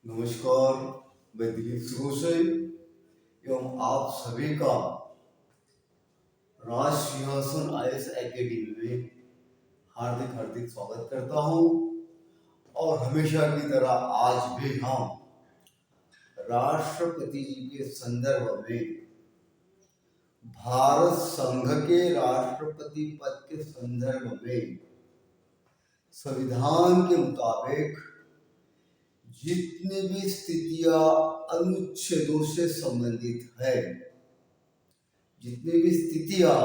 नमस्कार। मैं दिलीप सुगोसे एवं आप सभी का राज सिंहासन आईएएस एकेडमी में हार्दिक हार्दिक स्वागत करता हूं। और हमेशा की तरह आज भी हम राष्ट्रपति जी के संदर्भ में भारत संघ के राष्ट्रपति पद के संदर्भ में संविधान के मुताबिक जितनी भी स्थितियां अनुच्छेदों से संबंधित है, जितनी भी स्थितियां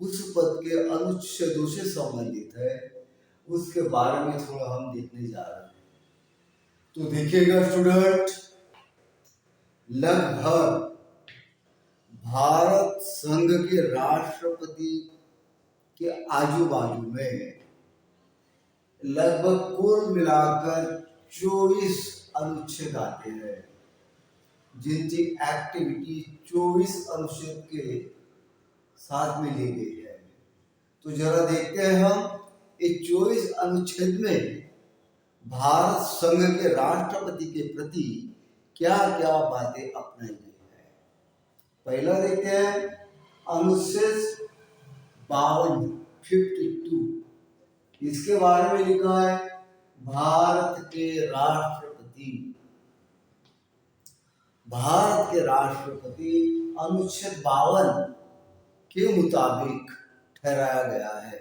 उस पद के अनुच्छेदों से संबंधित है, उसके बारे में थोड़ा हम देखने जा रहे हैं। तो देखिएगा स्टूडेंट, लगभग भारत संघ के राष्ट्रपति के आजू बाजू में लगभग कुल मिलाकर 24 अनुच्छेद आते हैं, जिनकी एक्टिविटी 24 अनुच्छेद के साथ में ली गई है। तो जरा देखते हैं हम इस 24 अनुच्छेद में भारत संघ के राष्ट्रपति के प्रति क्या क्या बातें अपनाई गई है। पहला देखते हैं अनुच्छेद 52 इसके बारे में लिखा है भारत के राष्ट्रपति अनुच्छेद 52 के मुताबिक ठहराया गया है।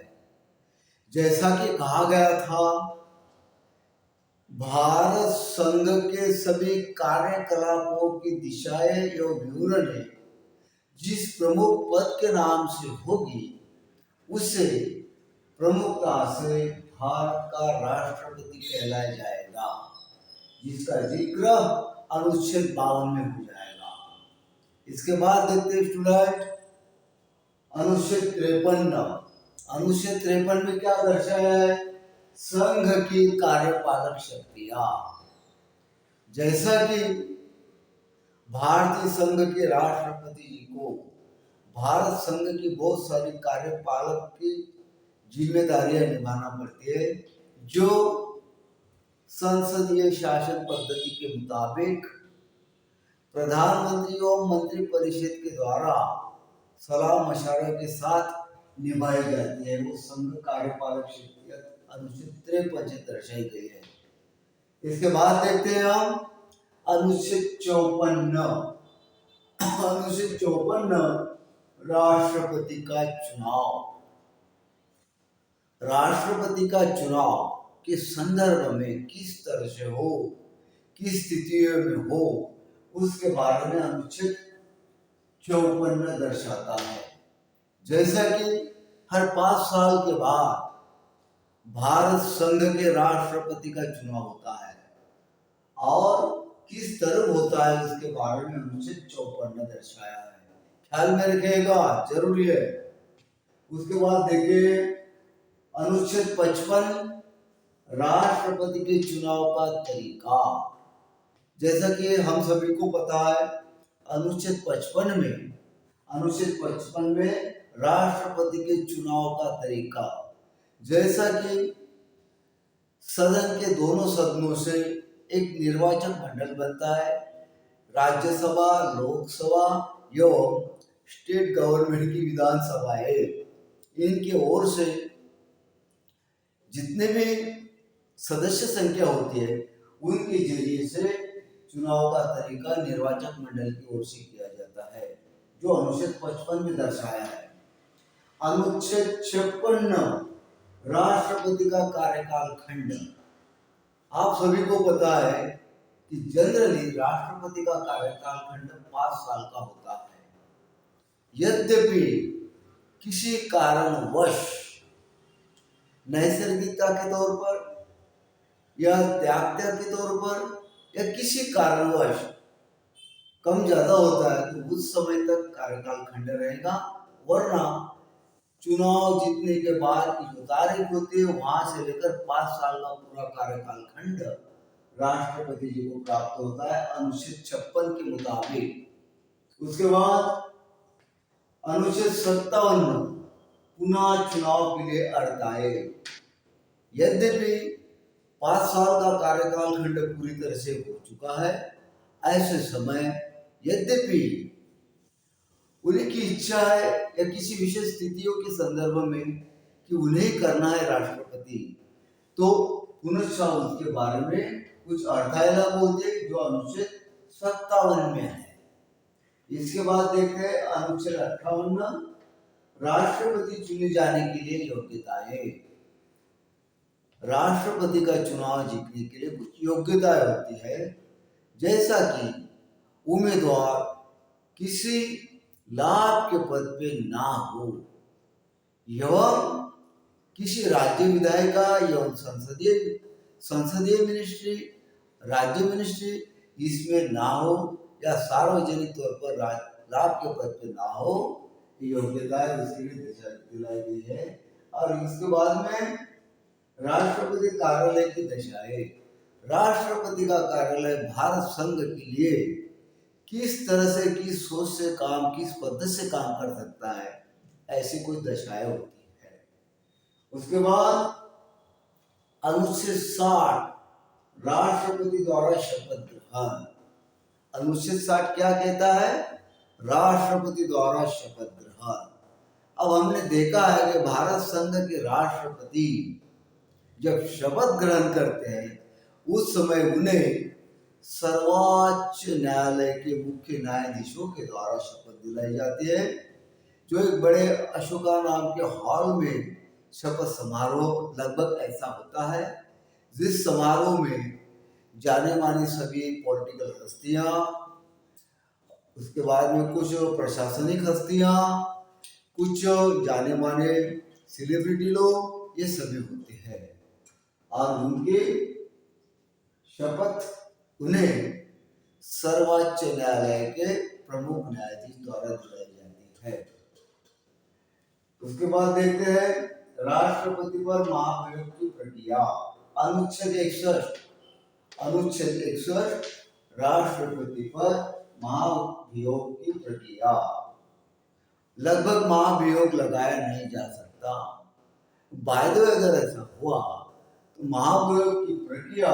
जैसा कि कहा गया था, भारत संघ के सभी कार्यकलापों की दिशाएं एवं विवरण जिस प्रमुख पद के नाम से होगी, उसे प्रमुखता से भारत का राष्ट्रपति कहलाया जाएगा, जिसका जिक्र अनुच्छेद 52 में हो जाएगा। इसके बाद देखते हैं स्टूडेंट अनुच्छेद 53 में क्या दर्शाया है? संघ की कार्यपालक शक्तियां। जैसा कि भारतीय संघ के राष्ट्रपति जी को भारत संघ की बहुत सारी कार्यपालक की जिम्मेदारियां निभाना पड़ती है, जो संसदीय शासन पद्धति के मुताबिक प्रधानमंत्री और मंत्रिपरिषद के द्वारा सलाह मशवरे के साथ निभाई जाती है। वो संघ कार्यपालक शक्तियां अनुच्छेद 53 से दर्शाई गई है। इसके बाद देखते हैं हम अनुच्छेद 54 राष्ट्रपति का चुनाव। राष्ट्रपति का चुनाव के संदर्भ में किस तरह से हो, किस स्थितियों में हो, उसके बारे में अनुच्छेद 54 दर्शाता है। जैसा कि हर 5 साल के बाद भारत संघ के राष्ट्रपति का चुनाव होता है और किस तरह होता है, उसके बारे में अनुच्छेद 54 दर्शाया है। ख्याल में रखिएगा, जरूरी है। उसके बाद देखिए अनुच्छेद 55 राष्ट्रपति के चुनाव का तरीका। जैसा कि हम सभी को पता है, अनुच्छेद 55 में राष्ट्रपति के चुनाव का तरीका, जैसा कि सदन के दोनों सदनों से एक निर्वाचक मंडल बनता है। राज्यसभा, लोकसभा एवं स्टेट गवर्नमेंट की विधानसभाएं, इनकी ओर से जितने भी सदस्य संख्या होती है, उनके जरिए से चुनाव का तरीका निर्वाचक मंडल की ओर से किया जाता है, जो अनुच्छेद 55 में दर्शाया है। अनुच्छेद 56 राष्ट्रपति का कार्यकाल खंड। आप सभी को पता है कि जनरली राष्ट्रपति का कार्यकाल खंड 5 साल का होता है। यद्यपि किसी कारणवश नैसर्गिकता के तौर पर या त्यागता के तौर पर या किसी कारणवश कम ज्यादा होता है, तो उस समय तक कार्यकाल खंड रहेगा। वरना चुनाव जीतने के बाद की जो तारीख होती है, वहां से लेकर 5 साल का पूरा कार्यकाल खंड राष्ट्रपति जी को प्राप्त होता है अनुच्छेद 56 के मुताबिक। उसके बाद अनुच्छेद 57 पुनः चुनाव के लिए अड़ताए। यद्यपि 5 साल का कार्यकाल खंड पूरी तरह से हो चुका है। ऐसे समय यद्यपि उन्हीं की इच्छा है या किसी विशेष स्थितियों के संदर्भ में कि उन्हें करना है राष्ट्रपति, तो पुनः उसके बारे में कुछ अर्थायला बोलते हैं जो अनुच्छेद 57 में है। इसके बाद देखते हैं अनुच्छेद 58, राष्ट्रपति चुने जाने के लिए योग्यताएं। राष्ट्रपति का चुनाव जीतने के लिए कुछ योग्यताएं होती है, जैसा कि उम्मीदवार किसी लाभ के पद पे ना हो एवं किसी राज्य विधायिका एवं संसदीय मिनिस्ट्री, राज्य मिनिस्ट्री इसमें ना हो या सार्वजनिक तौर पर लाभ के पद पे ना हो, योग्यताएं उसके लिए दिलाई गई है। और इसके बाद में राष्ट्रपति कार्यालय की दशाएं। राष्ट्रपति का कार्यालय भारत संघ के लिए किस तरह से, किस सोच से काम, किस पद्धति से काम कर सकता है, ऐसी कोई दशाएं होती है। उसके बाद अनुच्छेद 60, राष्ट्रपति द्वारा शपथ ग्रहण। अनुच्छेद 60 क्या कहता है? राष्ट्रपति द्वारा शपथ ग्रहण। अब हमने देखा है कि भारत संघ के राष्ट्रपति जब शपथ ग्रहण करते हैं उस समय उन्हें सर्वोच्च न्यायालय के मुख्य न्यायाधीशों के द्वारा शपथ दिलाई जाती है, जो एक बड़े अशोका नाम के हॉल में शपथ समारोह लगभग ऐसा होता है, जिस समारोह में जाने मानी सभी पॉलिटिकल हस्तियां, उसके बाद में कुछ प्रशासनिक हस्तियां, कुछ जाने माने सेलिब्रिटी लोग, ये सभी होते हैं और उनके शपथ उन्हें सर्वोच्च न्यायालय के प्रमुख न्यायाधीश द्वारा दिलाई जाती है। उसके बाद देखते हैं राष्ट्रपति पर महाभियोग की प्रक्रिया। अनुच्छेद 61 राष्ट्रपति पर महाभियोग की प्रक्रिया। लगभग महाभियोग लगाया नहीं जा सकता। बाय द वे अगर ऐसा हुआ तो महाभियोग की प्रक्रिया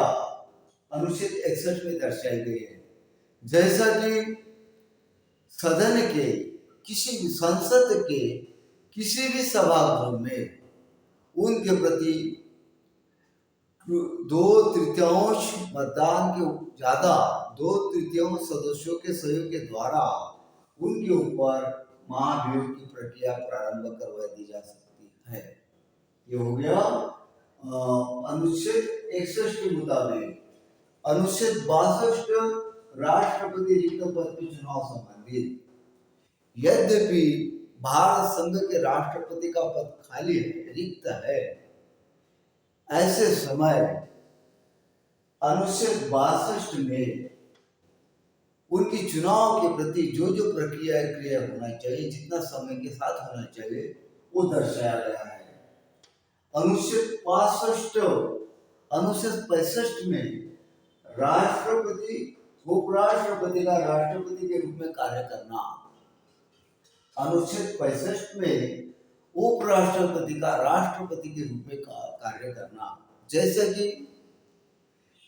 अनुच्छेद 61 में दर्शाई गई है, जैसा कि सदन के किसी भी संसद के किसी भी सभागृह में उनके प्रति 2/3 मतदान के ज्यादा 2/3 सदस्यों के सहयोग के द्वारा उनके ऊपर महाभियोग की प्रक्रिया प्रारंभ करवा दी जा सकती है। ये हो गया अनुच्छेद 61 के मुताबिक। अनुच्छेद 62 राष्ट्रपति रिक्त पद के चुनाव संबंधित। यद्यपि भारत संघ के राष्ट्रपति का पद खाली है, रिक्त है, ऐसे समय अनुच्छेद 62 में उनकी चुनाव के प्रति जो जो प्रक्रिया क्रिया होना चाहिए, जितना समय के साथ होना चाहिए, वो दर्शाया गया है। अनुच्छेद 65 में राष्ट्रपति उपराष्ट्रपति का राष्ट्रपति के रूप में कार्य करना। अनुच्छेद 65 में उपराष्ट्रपति का राष्ट्रपति के रूप में कार्य करना, जैसे कि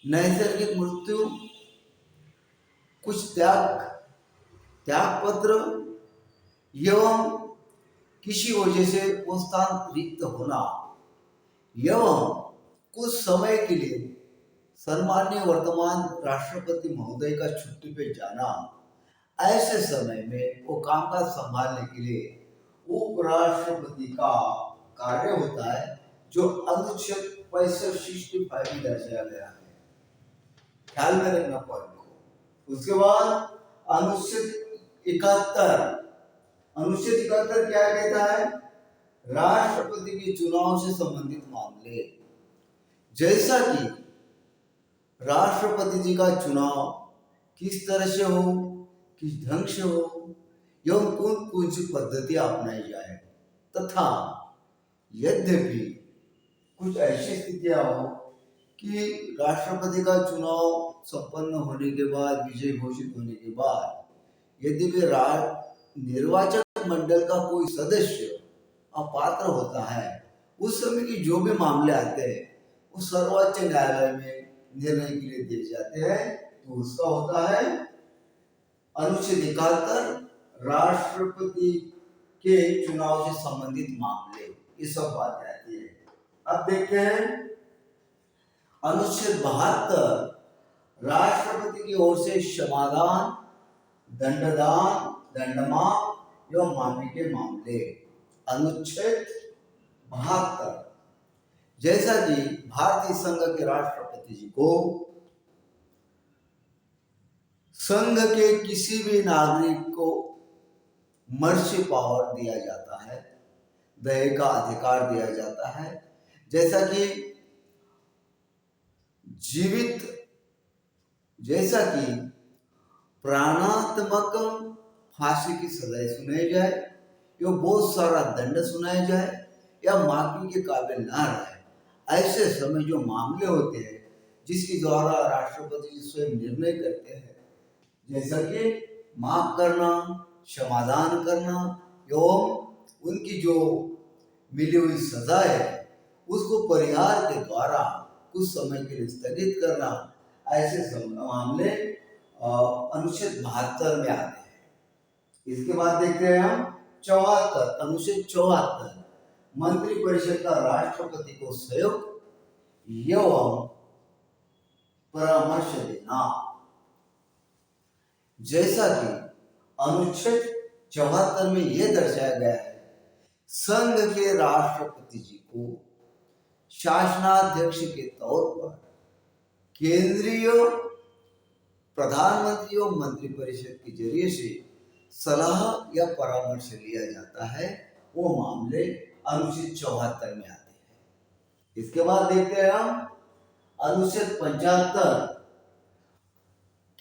नैसर्गिक मृत्यु, कुछ त्याग पत्र एवं किसी वजह से वो स्थान रिक्त होना एवं कुछ समय के लिए सम्मान्य वर्तमान राष्ट्रपति महोदय का छुट्टी पे जाना। ऐसे समय में वो कामकाज संभालने के लिए उपराष्ट्रपति का कार्य होता है, जो अनुच्छेद 65 में दर्शाया गया है। ख्याल में रखना पॉइंट को। उसके बाद अनुच्छेद 71 क्या कहता है? राष्ट्रपति के चुनाव से संबंधित मामले, जैसा कि राष्ट्रपति जी का चुनाव किस तरह से हो, किस ढंग से हो एवं कौन सी पद्धति अपनाई जाए, तथा यद्यपि कुछ ऐसी स्थितियां हो कि राष्ट्रपति का चुनाव संपन्न होने के बाद, विजय घोषित होने के बाद यदि वे निर्वाचक मंडल का कोई सदस्य अपात्र होता है, उस समय की जो भी मामले आते हैं वो सर्वोच्च न्यायालय में निर्णय के लिए दिए जाते हैं। तो उसका होता है अनुच्छेद 71 राष्ट्रपति के चुनाव से संबंधित मामले, ये सब बात आती है। अब देखते हैं अनुच्छेद 72 राष्ट्रपति की ओर से क्षमादान, दंडदान, दंडमाप एवं माफी के मामले। अनुच्छेद 72 जैसा कि भारतीय संघ के राष्ट्रपति जी को संघ के किसी भी नागरिक को मर्सी पावर दिया जाता है, दया का अधिकार दिया जाता है, जैसा कि जीवित, जैसा कि प्राणात्मक फांसी की सजा सुनाई जाए या बहुत सारा दंड सुनाया जाए या माफी के काबिल ना रहे, ऐसे समय जो मामले होते हैं जिसके द्वारा राष्ट्रपति जी स्वयं निर्णय करते हैं, जैसा कि माफ करना, क्षमादान करना एवं उनकी जो मिली हुई सजा है उसको परिहार के द्वारा कुछ समय के लिए स्थगित करना, ऐसे मामले अनुच्छेद 72 में आते हैं। इसके बाद देखते हैं हम 74 अनुच्छेद 74 मंत्रिपरिषद का राष्ट्रपति को सहयोग एवं परामर्श देना। जैसा कि अनुच्छेद 74 में यह दर्शाया गया है, संघ के राष्ट्रपति जी को शासनाध्यक्ष के तौर पर केंद्रीय प्रधानमंत्री और मंत्रिपरिषद के जरिए से सलाह या परामर्श लिया जाता है, वो मामले अनुच्छेद 74 में आते हैं। इसके बाद देखते हैं हम अनुच्छेद 75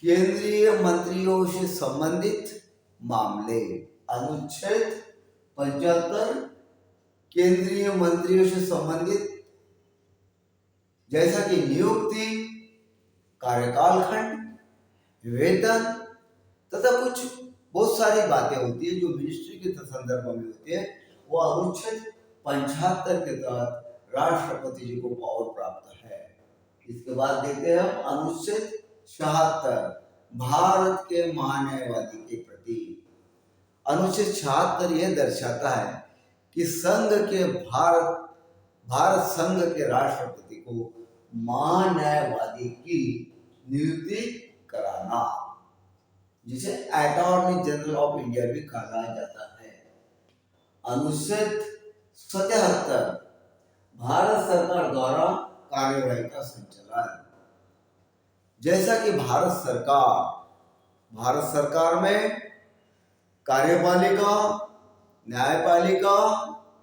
केंद्रीय मंत्रियों से संबंधित मामले। अनुच्छेद 75 केंद्रीय मंत्रियों से संबंधित, जैसा कि नियुक्ति, कार्यकाल खंड, वेतन तथा कुछ बहुत सारी बातें होती है जो मिनिस्ट्री के संदर्भ में होती है, वो अनुच्छेद 75 के तहत राष्ट्रपति जी को पावर प्राप्त है। इसके बाद देखते हैं हम अनुच्छेद 76 भारत के मानववादी के प्रति। अनुच्छेद 76 यह दर्शाता है कि भारत संघ के राष्ट्रपति को महान्यायवादी की नियुक्ति कराना, जिसे अटॉर्नी जनरल ऑफ इंडिया भी कहा जाता है। अनुच्छेद 77 भारत सरकार द्वारा कार्यवाही का संचालन। जैसा कि भारत सरकार में कार्यपालिका, न्यायपालिका,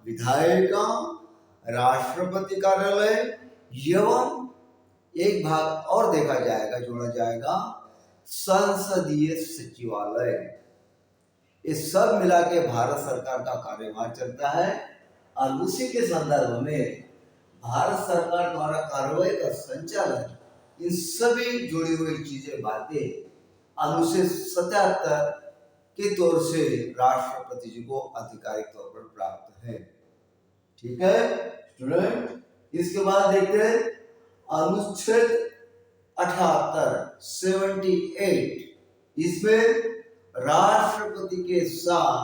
विधायिका, राष्ट्रपति कार्यालय एवं एक भाग और देखा जाएगा, जोड़ा जाएगा संसदीय सचिवालय। इस सब मिला के भारत सरकार का कार्यभार चलता है और उसी के संदर्भ में भारत सरकार द्वारा कार्रवाई का संचालन, इन सभी जुड़ी हुई चीजें, बातें अनुच्छेद 77 के तौर से राष्ट्रपति जी को आधिकारिक तौर पर प्राप्त है। ठीक है स्टूडेंट। इसके बाद देखते हैं अनुच्छेद 78 इसमें राष्ट्रपति के साथ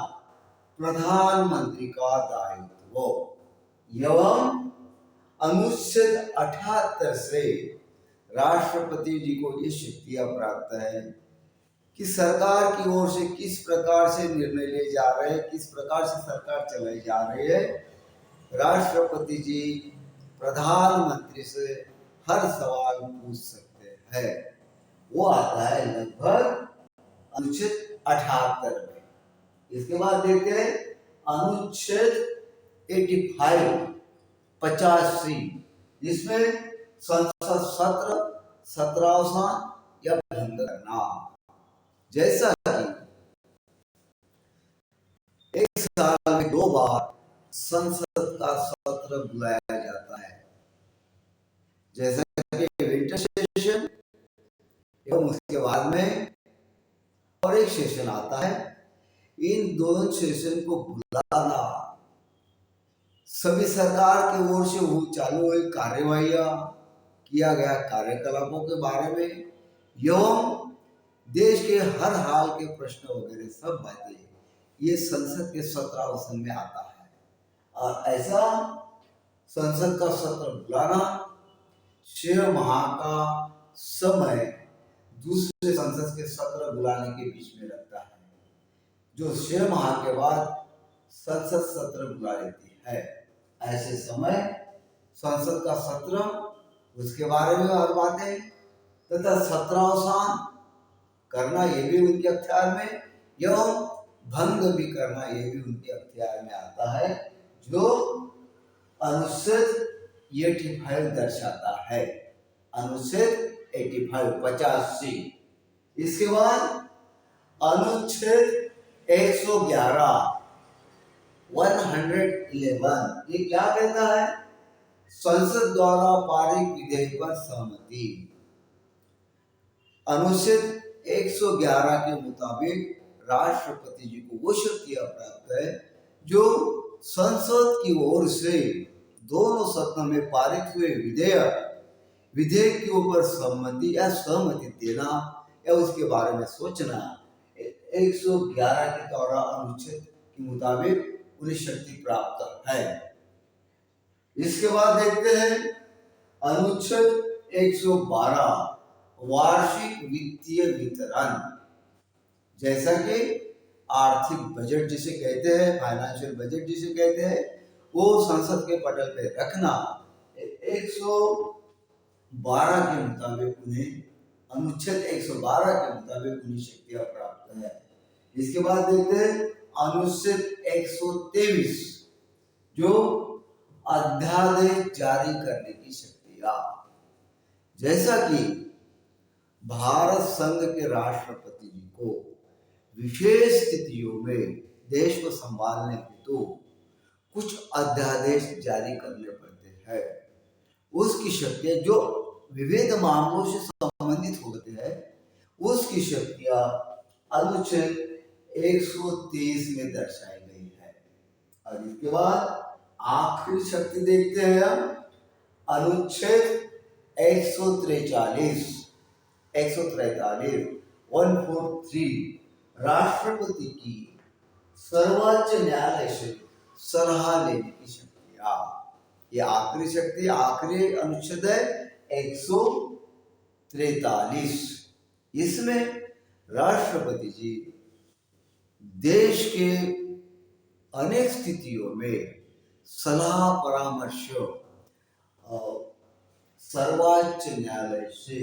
प्रधानमंत्री का दायित्व एवं अनुच्छेद 78 से राष्ट्रपति जी को ये शक्तियां प्राप्त है कि सरकार की ओर से किस प्रकार से निर्णय लिए जा रहे हैं, किस प्रकार से सरकार चलाई जा रही है। राष्ट्रपति जी प्रधानमंत्री से हर सवाल पूछ सकते हैं। वो आता है लगभग अनुच्छेद 78 में। इसके बाद देखते हैं अनुच्छेद 85 जिसमें संसद सत्र 17वां या भंग करना। जैसा कि एक साल में 2 बार संसद का सत्र बुलाया जाता है, जैसा कि विंटर सेशन एवं उसके बाद में और एक सेशन आता है। इन दोनों सेशन को बुलाना सभी सरकार की ओर से वो चालू हुई कार्यवाहियां, किया गया कार्यकलापों के बारे में एवं देश के हर हाल के प्रश्न वगैरह सब बातें ये संसद के 17वें में आता है। और ऐसा संसद का सत्र बुलाना 6 माह का समय दूसरे संसद के सत्र बुलाने के बीच में लगता है, जो 6 माह के बाद संसद सत्र बुला लेती है। ऐसे समय संसद का सत्र, उसके बारे में और बातें तथा सत्रावसान करना ये भी उनके अख्तियार में, एवं भंग भी करना ये भी उनके अख्तियार में आता है, जो अनुच्छेद 85 दर्शाता है। अनुच्छेद 85 50C। इसके बाद अनुच्छेद 111 111 ये क्या कहता है? संसद द्वारा पारित विधेयक पर सहमति। अनुच्छेद 111 के मुताबिक राष्ट्रपति जी को वो शक्तियां प्राप्त है जो संसद की ओर से दोनों सदनों में पारित हुए विधेयक के ऊपर सहमति या सहमति देना या उसके बारे में सोचना 111 के द्वारा अनुच्छेद के मुताबिक उन्हें शक्ति प्राप्त है। इसके बाद देखते हैं अनुच्छेद 112 वार्षिक वित्तीय वितरण। जैसा कि आर्थिक बजट जिसे कहते हैं, फाइनेंशियल बजट जिसे कहते हैं, वो संसद के पटल पे रखना 112 के मुताबिक उन्हें, अनुच्छेद 112 के मुताबिक उन्हें शक्तियां प्राप्त है। इसके बाद देखते हैं अनुच्छेद 123 जो अध्यादेश जारी करने की शक्तियां। जैसा कि भारत संघ के राष्ट्रपति जी को विशेष स्थितियों में देश को संभालने के तो कुछ अध्यादेश जारी करने पड़ते हैं, उसकी शक्तियां जो विविध मामलों से संबंधित होते हैं, उसकी शक्तियां अनुच्छेद 123 में दर्शाई गई है। और इसके बाद आखिरी शक्ति देखते हैं हम, अनुच्छेद 143 143 राष्ट्रपति की सर्वोच्च न्यायालय से सलाह लेने की शक्तियां। ये आखिरी शक्ति, आखिरी अनुच्छेद है 143। इसमें राष्ट्रपति जी देश के अनेक स्थितियों में सलाह परामर्श सर्वोच्च न्यायालय से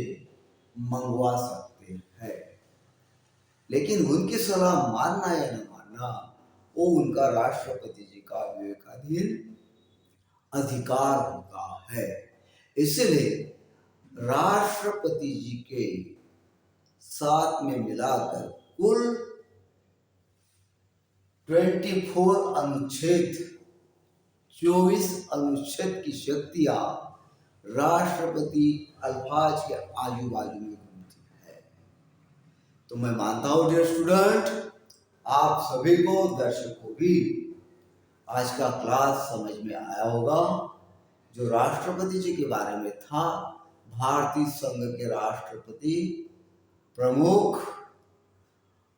मंगवा सकते हैं, लेकिन उनकी सलाह मानना या न मानना वो उनका राष्ट्रपति जी का विवेकाधीन अधिकार होता है। इसलिए राष्ट्रपति जी के साथ में मिलाकर कुल 24 अनुच्छेद 24 अनुच्छेद की शक्तियां राष्ट्रपति अल्फाज के आजू बाजू में घूमती है। तो मैं मानता हूं डियर स्टूडेंट, आप सभी को, दर्शक को भी आज का क्लास समझ में आया होगा। जो राष्ट्रपति जी के बारे में था, भारतीय संघ के राष्ट्रपति प्रमुख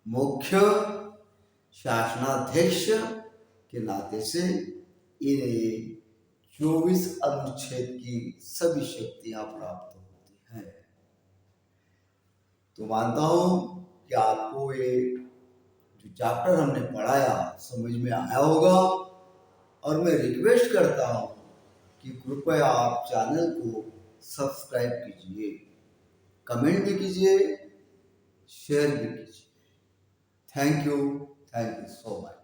मुख्य शासनाध्यक्ष के नाते से इन्हें 24 अनुच्छेद की सभी शक्तियां प्राप्त होती हैं। तो मानता हूं कि आपको ये जो चैप्टर हमने पढ़ाया समझ में आया होगा, और मैं रिक्वेस्ट करता हूं कि कृपया आप चैनल को सब्सक्राइब कीजिए, कमेंट भी कीजिए, शेयर भी कीजिए। Thank you so much.